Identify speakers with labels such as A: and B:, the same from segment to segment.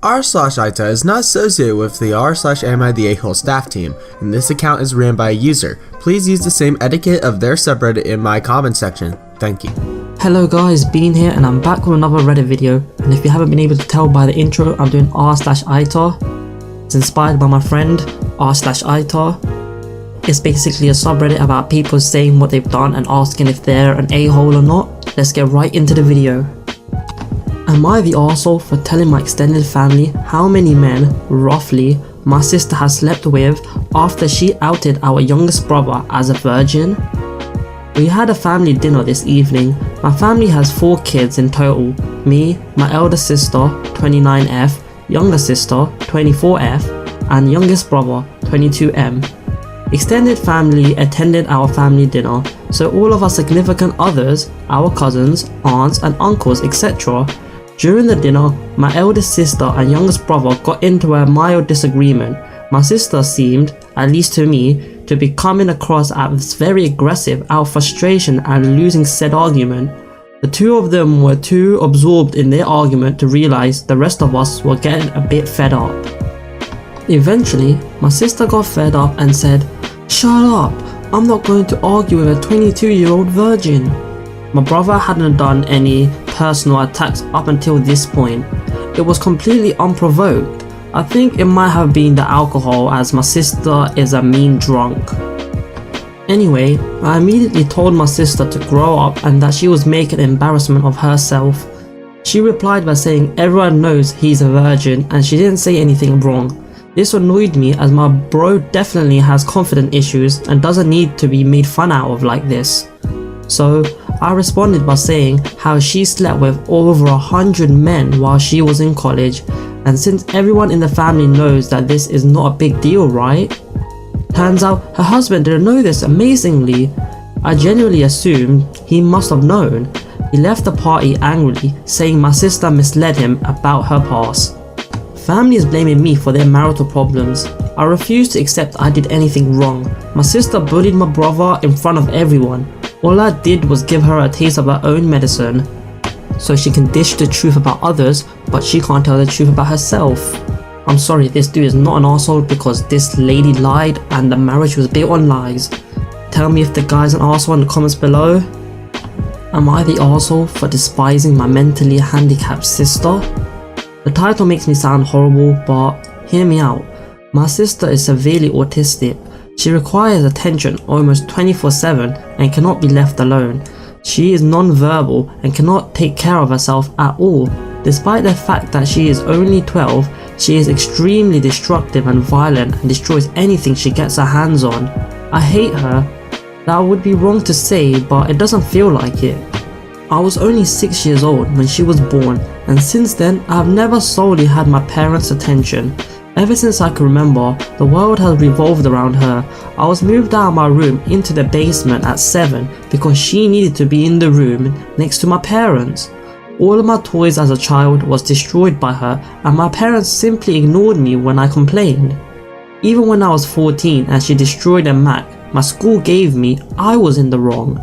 A: r/aita is not associated with the r/am I the a-hole staff team, and this account is ran by a user. Please use the same etiquette of their subreddit in my comment section. Thank you.
B: Hello guys, Bean here, and I'm back with another Reddit video. And if you haven't been able to tell by the intro, I'm doing r/aita. It's inspired by my friend r/aita. It's basically a subreddit about people saying what they've done and asking if they're an a-hole or not. Let's get right into the video. Am I the arsehole for telling my extended family how many men, roughly, my sister has slept with after she outed our youngest brother as a virgin? We had a family dinner this evening. My family has 4 kids in total. Me, my elder sister, 29F, younger sister, 24F, and youngest brother, 22M. Extended family attended our family dinner, so all of our significant others, our cousins, aunts and uncles, etc. During the dinner, my eldest sister and youngest brother got into a mild disagreement. My sister seemed, at least to me, to be coming across as very aggressive out of frustration and losing said argument. The two of them were too absorbed in their argument to realize the rest of us were getting a bit fed up. Eventually, my sister got fed up and said, "Shut up, I'm not going to argue with a 22-year-old virgin." My brother hadn't done any personal attacks up until this point. It was completely unprovoked. I think it might have been the alcohol, as my sister is a mean drunk. Anyway, I immediately told my sister to grow up and that she was making an embarrassment of herself. She replied by saying everyone knows he's a virgin and she didn't say anything wrong. This annoyed me as my bro definitely has confidence issues and doesn't need to be made fun out of like this. So I responded by saying how she slept with over 100 men while she was in college, and since everyone in the family knows that this is not a big deal, right? Turns out her husband didn't know this amazingly. I genuinely assumed he must have known. He left the party angrily, saying my sister misled him about her past. Family is blaming me for their marital problems. I refuse to accept I did anything wrong. My sister bullied my brother in front of everyone. All I did was give her a taste of her own medicine, so she can dish the truth about others, but she can't tell the truth about herself. I'm sorry, this dude is not an arsehole because this lady lied and the marriage was built on lies. Tell me if the guy's an arsehole in the comments below. Am I the arsehole for despising my mentally handicapped sister? The title makes me sound horrible, but hear me out. My sister is severely autistic. She requires attention almost 24/7 and cannot be left alone. She is non-verbal and cannot take care of herself at all. Despite the fact that she is only 12, she is extremely destructive and violent and destroys anything she gets her hands on. I hate her. That would be wrong to say, but it doesn't feel like it. I was only 6 years old when she was born, and since then I have never solely had my parents' attention. Ever since I can remember, the world has revolved around her. I was moved out of my room into the basement at 7 because she needed to be in the room next to my parents. All of my toys as a child was destroyed by her, and my parents simply ignored me when I complained. Even when I was 14 and she destroyed a Mac my school gave me, I was in the wrong.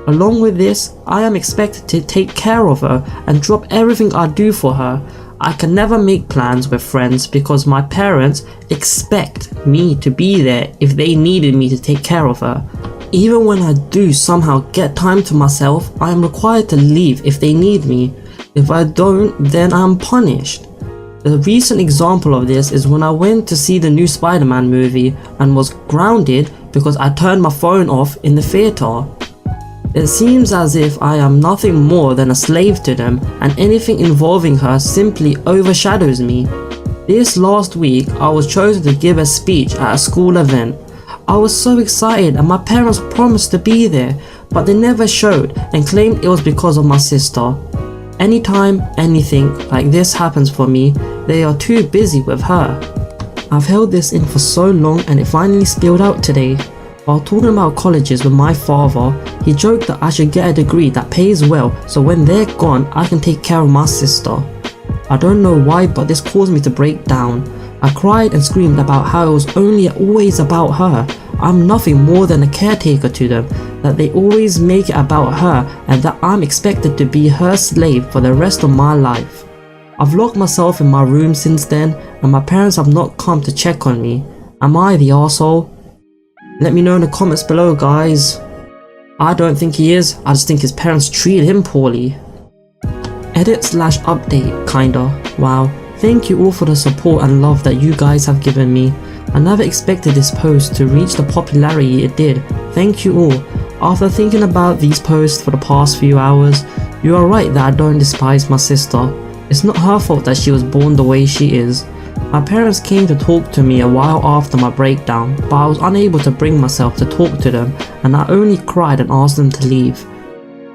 B: Along with this, I am expected to take care of her and drop everything I do for her. I can never make plans with friends because my parents expect me to be there if they needed me to take care of her. Even when I do somehow get time to myself, I am required to leave if they need me. If I don't, then I am punished. A recent example of this is when I went to see the new Spider-Man movie and was grounded because I turned my phone off in the theater. It seems as if I am nothing more than a slave to them, and anything involving her simply overshadows me. This last week, I was chosen to give a speech at a school event. I was so excited and my parents promised to be there, but they never showed and claimed it was because of my sister. Anytime anything like this happens for me, they are too busy with her. I've held this in for so long and it finally spilled out today. While talking about colleges with my father, he joked that I should get a degree that pays well so when they're gone I can take care of my sister. I don't know why, but this caused me to break down. I cried and screamed about how it was only always about her. I'm nothing more than a caretaker to them, that they always make it about her and that I'm expected to be her slave for the rest of my life. I've locked myself in my room since then, and my parents have not come to check on me. Am I the arsehole? Let me know in the comments below, guys. I don't think he is, I just think his parents treated him poorly. Edit/update, kinda. Wow. Thank you all for the support and love that you guys have given me. I never expected this post to reach the popularity it did. Thank you all. After thinking about these posts for the past few hours, you are right that I don't despise my sister. It's not her fault that she was born the way she is. My parents came to talk to me a while after my breakdown, but I was unable to bring myself to talk to them, and I only cried and asked them to leave.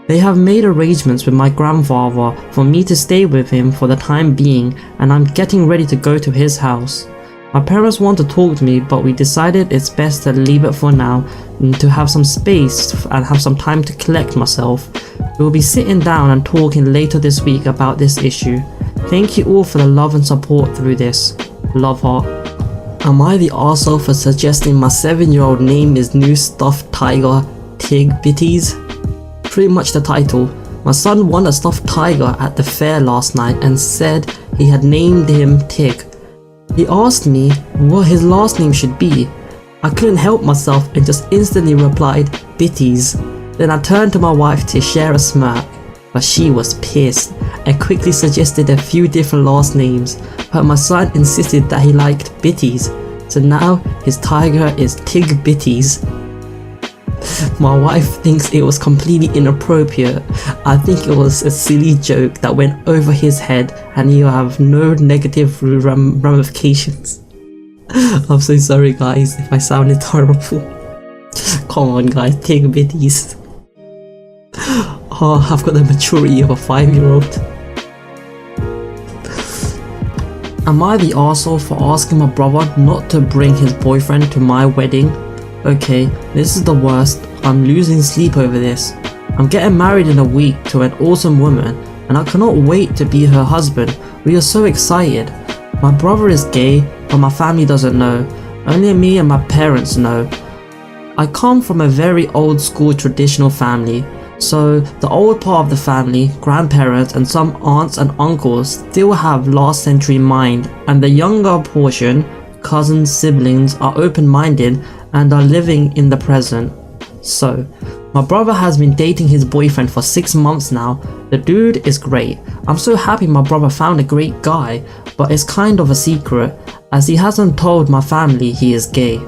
B: They have made arrangements with my grandfather for me to stay with him for the time being, and I'm getting ready to go to his house. My parents want to talk to me, but we decided it's best to leave it for now and to have some space and have some time to collect myself. We'll be sitting down and talking later this week about this issue. Thank you all for the love and support through this. Love, heart. Am I the arsehole for suggesting my 7-year-old name his new stuffed tiger Tig Bitties? Pretty much the title. My son won a stuffed tiger at the fair last night and said he had named him Tig. He asked me what his last name should be. I couldn't help myself and just instantly replied, Bitties. Then I turned to my wife to share a smirk, but she was pissed and quickly suggested a few different last names, but my son insisted that he liked Bitties, so now his tiger is Tig Bitties. My wife thinks it was completely inappropriate. I think it was a silly joke that went over his head and you have no negative ramifications. I'm so sorry guys if I sounded horrible. Come on guys, Tig Bitties. Oh, I've got the maturity of a 5-year-old. Am I the arsehole for asking my brother not to bring his boyfriend to my wedding? Okay, this is the worst. I'm losing sleep over this. I'm getting married in a week to an awesome woman and I cannot wait to be her husband. We are so excited. My brother is gay, but my family doesn't know. Only me and my parents know. I come from a very old school traditional family, so the old part of the family, grandparents and some aunts and uncles still have last century mind, and the younger portion, cousins, siblings, are open-minded and are living in the present. So, my brother has been dating his boyfriend for 6 months now. The dude is great. I'm so happy my brother found a great guy, but it's kind of a secret as he hasn't told my family he is gay.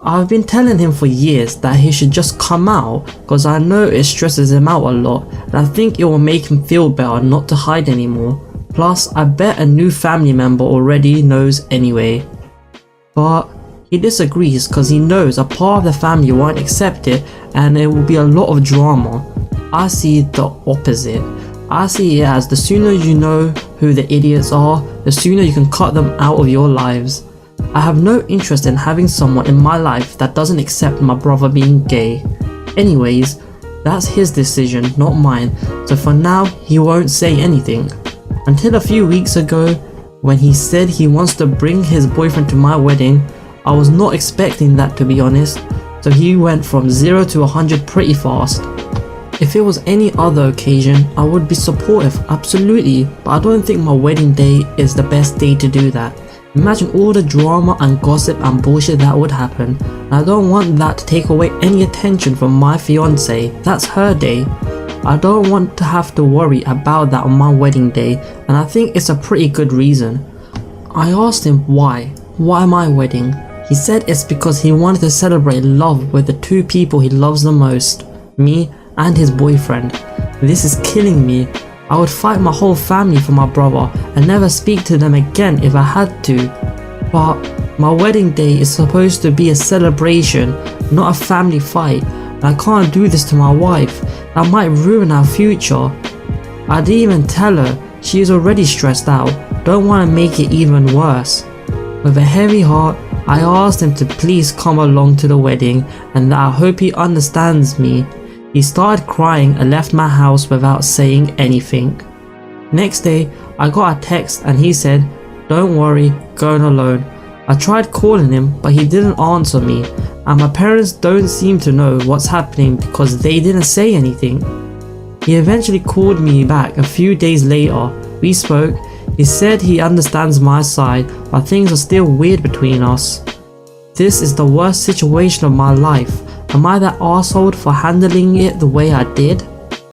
B: I've been telling him for years that he should just come out because I know it stresses him out a lot and I think it will make him feel better not to hide anymore. Plus, I bet a new family member already knows anyway. But he disagrees because he knows a part of the family won't accept it and there will be a lot of drama. I see the opposite. I see it as the sooner you know who the idiots are, the sooner you can cut them out of your lives. I have no interest in having someone in my life that doesn't accept my brother being gay. Anyways, that's his decision, not mine, so for now he won't say anything. Until a few weeks ago, when he said he wants to bring his boyfriend to my wedding, I was not expecting that, to be honest, so he went from 0 to 100 pretty fast. If it was any other occasion, I would be supportive, absolutely, but I don't think my wedding day is the best day to do that. Imagine all the drama and gossip and bullshit that would happen, and I don't want that to take away any attention from my fiance. That's her day. I don't want to have to worry about that on my wedding day, and I think it's a pretty good reason. I asked him why my wedding? He said it's because he wanted to celebrate love with the two people he loves the most, me and his boyfriend. This is killing me. I would fight my whole family for my brother and never speak to them again if I had to. But my wedding day is supposed to be a celebration, not a family fight. And I can't do this to my wife. That might ruin our future. I didn't even tell her. She is already stressed out. Don't want to make it even worse. With a heavy heart, I asked him to please come along to the wedding and that I hope he understands me. He started crying and left my house without saying anything. Next day, I got a text and he said, "Don't worry, going alone." I tried calling him but he didn't answer me, and my parents don't seem to know what's happening because they didn't say anything. He eventually called me back a few days later. We spoke. He said he understands my side, but things are still weird between us. This is the worst situation of my life. Am I that arsehole for handling it the way I did?